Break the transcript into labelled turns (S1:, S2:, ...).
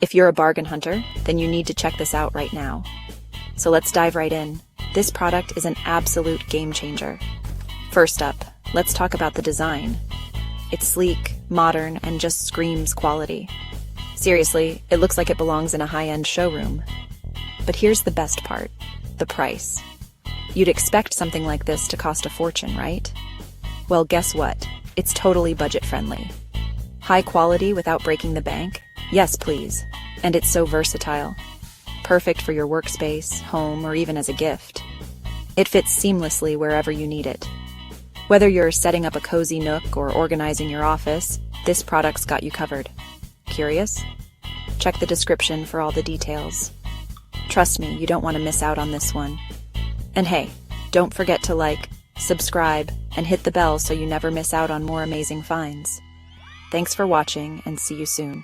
S1: If you're a bargain hunter, then you need to check this out right now. So let's dive right in. This product is an absolute game changer. First up, let's talk about the design. It's sleek, modern, and just screams quality. Seriously, it looks like it belongs in a high-end showroom. But here's the best part, the price. You'd expect something like this to cost a fortune, right? Well, guess what? It's totally budget-friendly. High quality without breaking the bank? Yes, please. And it's so versatile. Perfect for your workspace, home, or even as a gift. It fits seamlessly wherever you need it. Whether you're setting up a cozy nook or organizing your office, this product's got you covered. Curious? Check the description for all the details. Trust me, you don't want to miss out on this one. And hey, don't forget to like, subscribe, and hit the bell so you never miss out on more amazing finds. Thanks for watching, and see you soon.